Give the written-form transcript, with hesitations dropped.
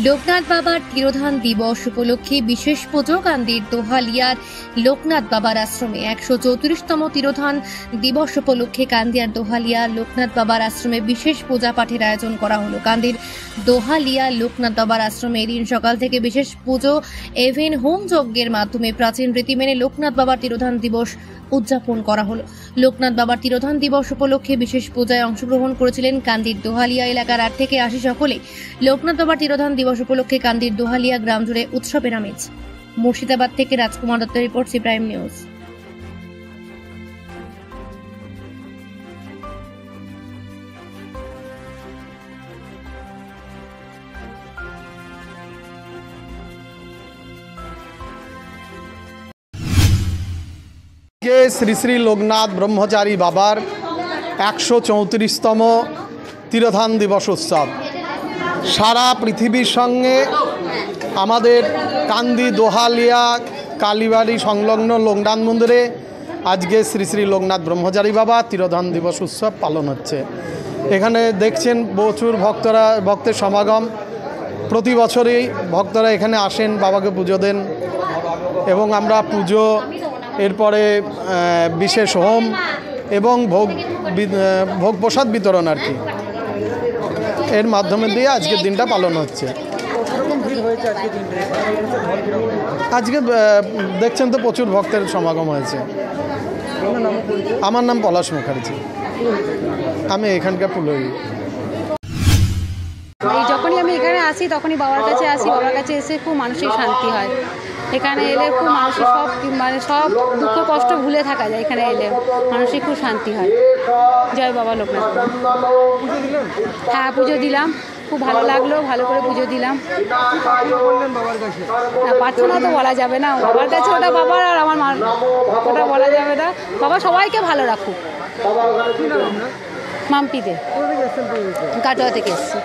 লোকনাথ বাবার তিরোধান দিবস উপলক্ষে বিশেষ পুজো কান্দির দোহালিয়ার লোকনাথ বাবার আশ্রমে 134তম তিরোধান দিবস উপলক্ষে কান্দিয়ার দোহালিয়া লোকনাথ বাবার আশ্রমে বিশেষ পূজা পাঠের আয়োজন করা হলো। কান্দির দোহালিয়া লোকনাথ বাবার আশ্রমে এদিন সকাল থেকে বিশেষ পুজো এভেন হোম যজ্ঞের মাধ্যমে প্রাচীন রীতি মেনে লোকনাথ বাবার তিরোধান দিবস উদযাপন করা হলো। লোকনাথ বাবার তিরোধান দিবস উপলক্ষে বিশেষ পূজায় অংশগ্রহণ করেছিলেন কান্দির দোহালিয়া এলাকার 8 থেকে 80 সকলে। লোকনাথ বাবার তিরোধান দিবস উপলক্ষে কান্দির দোহালিয়া গ্রাম জুড়ে উৎসবের আমেজ। মুর্শিদাবাদ থেকে রাজকুমার দত্তের report, C prime news. Shri Shri Loknath Brahmachari বাবার 134তম তিরোধান দিবস উৎসব সারা পৃথিবীর সঙ্গে আমাদের কান্দি দোহালিয়া কালীবাড়ি সংলগ্ন লোকনাথ মন্দিরে আজকে শ্রী শ্রী লোকনাথ ব্রহ্মচারী বাবা তিরোধান দিবস উৎসব পালন হচ্ছে। এখানে দেখছেন প্রচুর ভক্তের সমাগম। প্রতি বছরই ভক্তরা এখানে আসেন, বাবাকে পুজো দেন এবং আমরা পুজো, এরপরে বিশেষ হোম এবং ভোগ প্রসাদ বিতরণ আর কি, এর মাধ্যমে দিয়ে আজকের দিনটা পালন হচ্ছে। আজকে দেখছেন তো প্রচুর ভক্তের সমাগম হয়েছে। আমার নাম পলাশ মুখার্জি, আমি এখানকার পুরোহিত। যখনই আমি এখানে আসি তখনই বাবার কাছে আসি, বাবার কাছে এসে খুব মানসিক শান্তি হয়। এখানে এলে খুব মানসিক সব দুঃখ কষ্ট ভুলে থাকা যায়। এখানে এলে মানসিক খুব শান্তি হয়। জয় বাবা লোকনাথ। হ্যাঁ, পুজো দিলাম, খুব ভালো লাগলো, ভালো করে পুজো দিলাম। প্রার্থনা তো বলা যাবে না, বাবার কাছে ওটা বাবার আর আমার মা, ওটা বলা যাবে না। বাবা সবাইকে ভালো রাখুক। মাম্পিতে, কাটোয়া থেকে এসেছি।